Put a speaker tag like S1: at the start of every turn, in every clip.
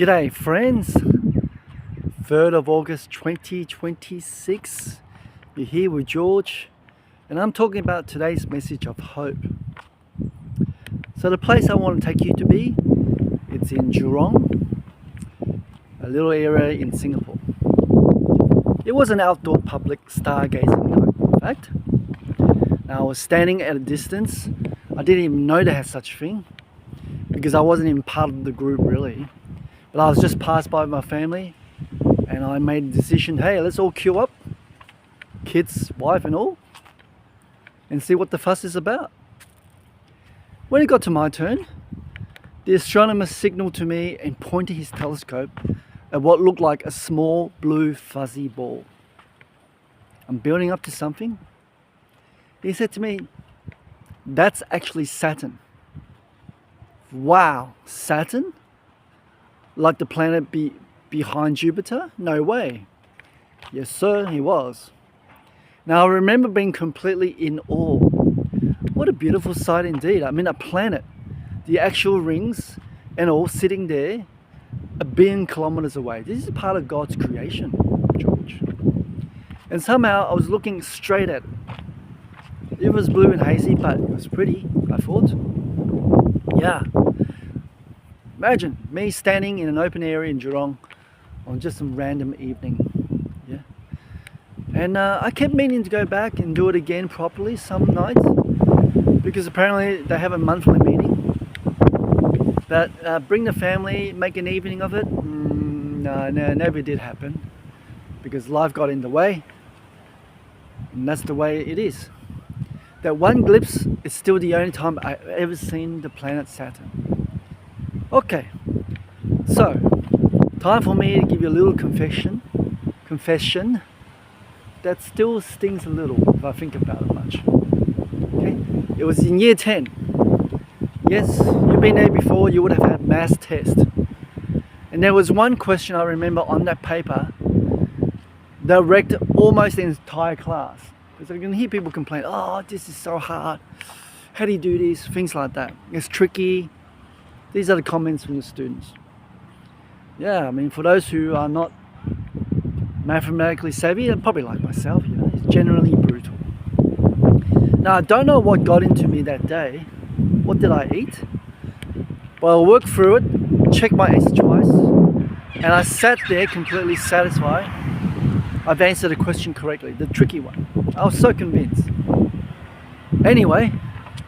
S1: G'day friends, 3rd of August 2026, you're here with George and I'm talking about today's message of hope. So the place I want to take you to be, it's in Jurong, a little area in Singapore. It was an outdoor public stargazing night, in fact. Now I was standing at a distance. I didn't even know they had such a thing because I wasn't even part of the group really. But I was just passed by my family and I made a decision, hey, let's all queue up, kids, wife and all, and see what the fuss is about. When it got to my turn, the astronomer signaled to me and pointed his telescope at what looked like a small blue fuzzy ball. I'm building up to something. He said to me, that's actually Saturn. Wow, Saturn? Like the planet behind Jupiter? No way. Yes sir, he was. Now I remember being completely in awe. What a beautiful sight indeed. I mean, a planet, the actual rings and all sitting there 1 billion kilometers away. This is part of God's creation, George. And somehow I was looking straight at it. It was blue and hazy, but it was pretty, I thought. Yeah. Imagine me standing in an open area in Jurong on just some random evening. Yeah. And I kept meaning to go back and do it again properly some nights because apparently they have a monthly meeting. But bring the family, make an evening of it, no, never did happen because life got in the way and that's the way it is. That one glimpse is still the only time I've ever seen the planet Saturn. Okay, so time for me to give you a little confession that still stings a little if I think about it much. Okay, it was in year 10. Yes, you've been there before, you would have had maths test. And there was one question I remember on that paper that wrecked almost the entire class. Because I can hear people complain, oh, this is so hard. How do you do this? Things like that. It's tricky. These are the comments from the students. Yeah, I mean, for those who are not mathematically savvy, they're probably like myself, you know, it's generally brutal. Now, I don't know what got into me that day. What did I eat? Well, I worked through it, checked my answer twice, and I sat there completely satisfied. I've answered the question correctly, the tricky one. I was so convinced. Anyway,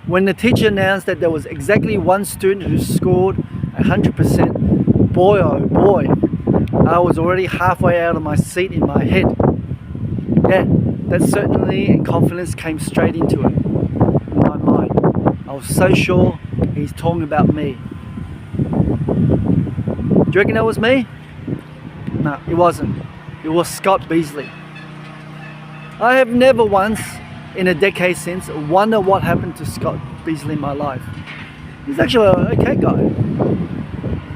S1: when the teacher announced that there was exactly one student who scored 100%, boy oh boy, I was already halfway out of my seat in my head. Yeah, that certainty and confidence came straight into it, in my mind. I was so sure he's talking about me. Do you reckon that was me? No, it wasn't. It was Scott Beasley. I have never once in a decade since wonder what happened to Scott Beasley in my life. He's actually an okay guy.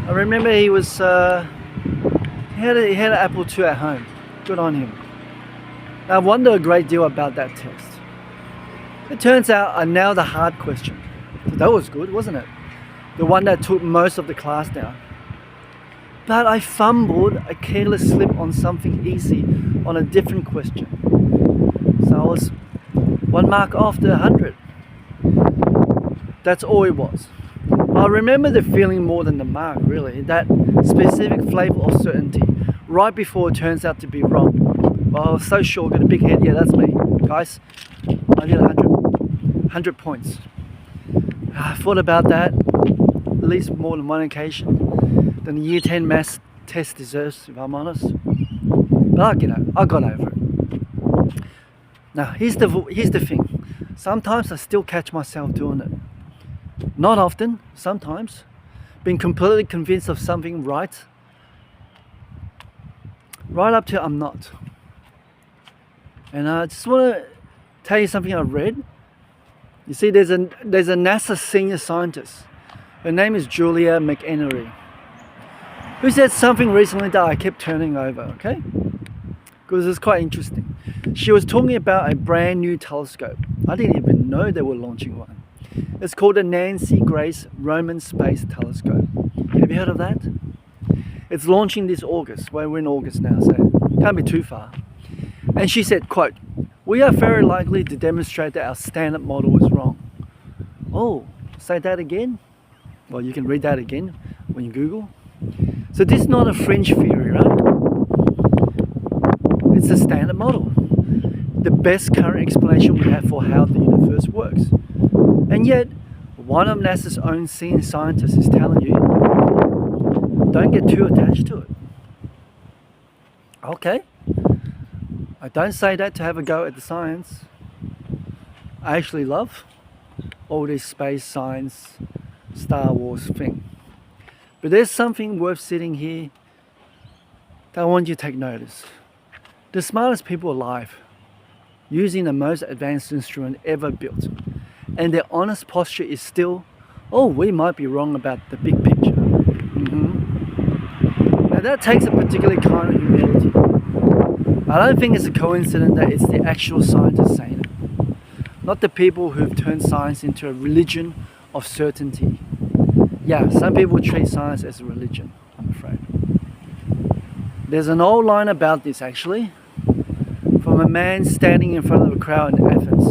S1: I remember he was he had an Apple II at home. Good on him. I wonder a great deal about that test. It turns out I nailed the hard question. So that was good, wasn't it? The one that took most of the class down. But I fumbled a careless slip on something easy on a different question. So I was 1 mark off the 100. That's all it was. I remember the feeling more than the mark really, that specific flavour of certainty, right before it turns out to be wrong. Well, I was so sure, got a big head, yeah that's me. Guys, I did 100 points. I thought about that at least more than one occasion than the year 10 maths test deserves, if I'm honest. But I got over it. Now, here's the thing. Sometimes I still catch myself doing it. Not often, sometimes. Being completely convinced of something right up to I'm not. And I just want to tell you something I've read. You see, there's a NASA senior scientist. Her name is Julia McEnery, who said something recently that I kept turning over, okay? Because it's quite interesting. She was talking about a brand new telescope. I didn't even know they were launching one. It's called the Nancy Grace Roman Space Telescope. Have you heard of that? It's launching this August. Well, we're in August now, so can't be too far. And she said, quote, "We are very likely to demonstrate that our standard model is wrong." Oh, say that again? Well, you can read that again when you Google. So this is not a fringe theory, right? It's a standard model. The best current explanation we have for how the universe works. And yet, one of NASA's own senior scientists is telling you, don't get too attached to it. Okay. I don't say that to have a go at the science. I actually love all this space science, Star Wars thing. But there's something worth sitting here that I want you to take notice. The smartest people alive, using the most advanced instrument ever built, and their honest posture is still, oh, we might be wrong about the big picture. Now that takes a particular kind of humility. I don't think it's a coincidence that it's the actual scientists saying it, not the people who've turned science into a religion of certainty. Yeah, some people treat science as a religion, I'm afraid. There's an old line about this actually, from a man standing in front of a crowd in Athens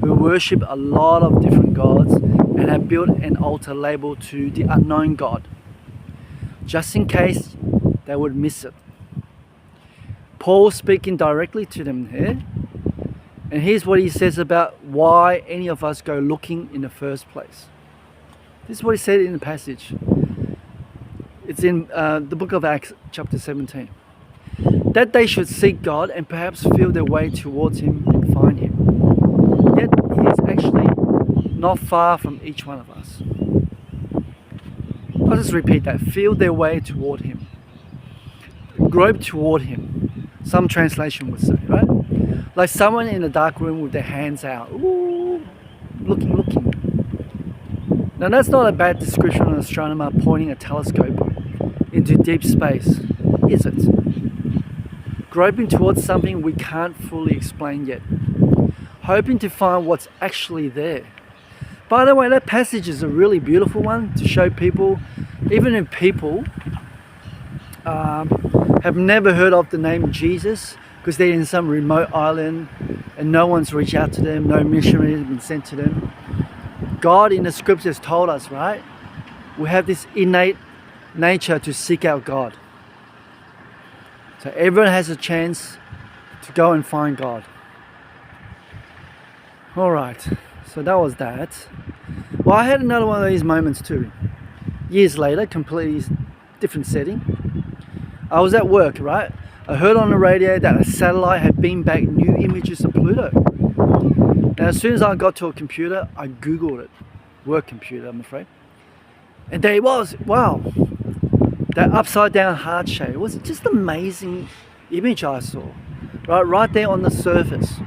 S1: who worship a lot of different gods and have built an altar labeled to the unknown God, just in case they would miss it. Paul speaking directly to them here, and here's what he says about why any of us go looking in the first place. This is what he said in the passage. It's in the book of Acts chapter 17. That they should seek God and perhaps feel their way towards Him and find Him. Yet He is actually not far from each one of us. I'll just repeat that. Feel their way toward Him. Grope toward Him. Some translation would say, right? Like someone in a dark room with their hands out. Ooh, looking. Now that's not a bad description of an astronomer pointing a telescope into deep space, is it? Groping towards something we can't fully explain yet, hoping to find what's actually there. By the way, that passage is a really beautiful one to show people, even if people have never heard of the name Jesus, because they're in some remote island and no one's reached out to them, no missionary has been sent to them. God in the scriptures told us, right? We have this innate nature to seek out God. So everyone has a chance to go and find God. Alright, so that was that. Well, I had another one of these moments too. Years later, completely different setting. I was at work, right? I heard on the radio that a satellite had beamed back new images of Pluto. Now as soon as I got to a computer, I Googled it. Work computer, I'm afraid. And there it was. Wow. That upside down heart shape. It was just an amazing image I saw. Right there on the surface.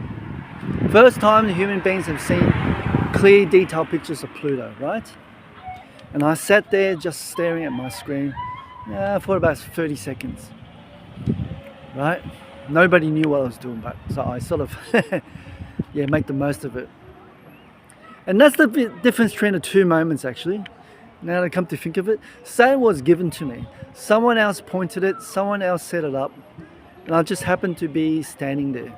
S1: First time the human beings have seen clear, detailed pictures of Pluto, right? And I sat there just staring at my screen for about 30 seconds. Right? Nobody knew what I was doing, but so I sort of make the most of it. And that's the difference between the two moments actually. Now that I come to think of it, Saturn was given to me. Someone else pointed it, someone else set it up, and I just happened to be standing there.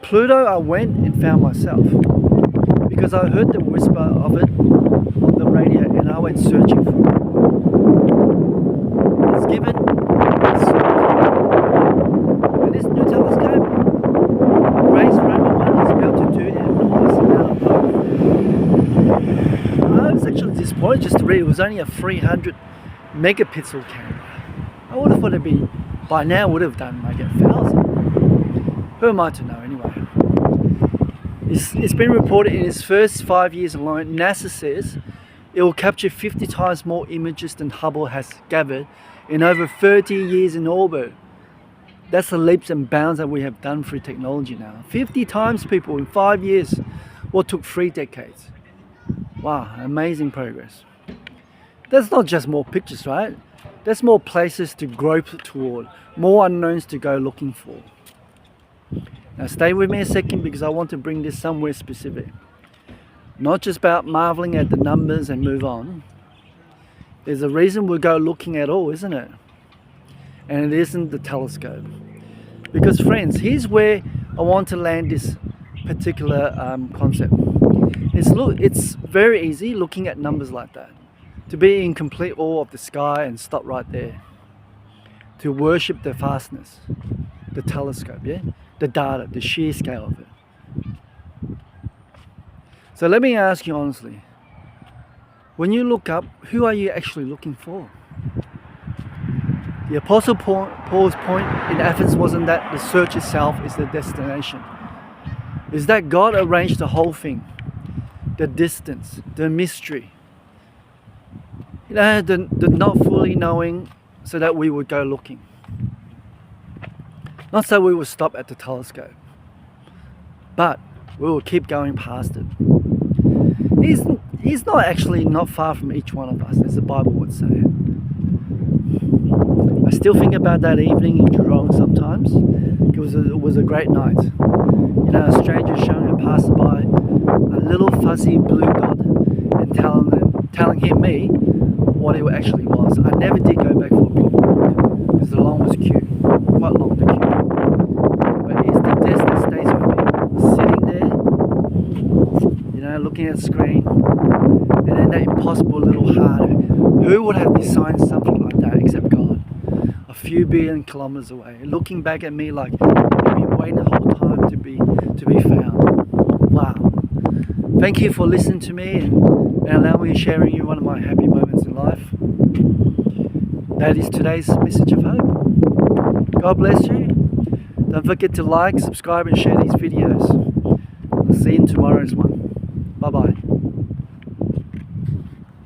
S1: Pluto, I went and found myself because I heard the whisper of it on the radio and I went searching for it. It's given, and this new telescope, Grace Roman 1 is built to do an enormous amount of work. I was actually disappointed just to read it was only a 300 megapixel camera. I would have thought it'd be, by now would have done like 1,000. Who am I to know anyway? It's been reported in its first 5 years alone, NASA says it will capture 50 times more images than Hubble has gathered in over 30 years in orbit. That's the leaps and bounds that we have done through technology now. 50 times, people, in 5 years, what took 3 decades. Wow, amazing progress. That's not just more pictures, right? That's more places to grope toward, more unknowns to go looking for. Now stay with me a second because I want to bring this somewhere specific. Not just about marveling at the numbers and move on. There's a reason we go looking at all, isn't it? And it isn't the telescope. Because friends, here's where I want to land this particular concept. It's very easy looking at numbers like that, to be in complete awe of the sky and stop right there, to worship the vastness, the telescope, yeah, the data, the sheer scale of it. So let me ask you honestly, when you look up, who are you actually looking for? The Apostle Paul's point in Athens wasn't that the search itself is the destination. It's that God arranged the whole thing. The distance, the mystery. You know, the not fully knowing so that we would go looking. Not so we would stop at the telescope. But we will keep going past it. He's not actually not far from each one of us, as the Bible would say. I still think about that evening in Jurong sometimes. It was a great night. You know, a stranger showing a passerby a little fuzzy blue dot and telling me what it actually was. I never did go back for a big walk because the long was cute, quite long the queue. But it's the test that stays with me. Sitting there, you know, looking at the screen, and then that impossible little heart. Who would have designed something like that except God? A few billion kilometers away, looking back at me like I've been waiting the whole time to be found. Wow. Thank you for listening to me and allowing me to share you one of my happy moments in life. That is today's message of hope. God bless you. Don't forget to like, subscribe and share these videos. I'll see you in tomorrow's one. Bye bye.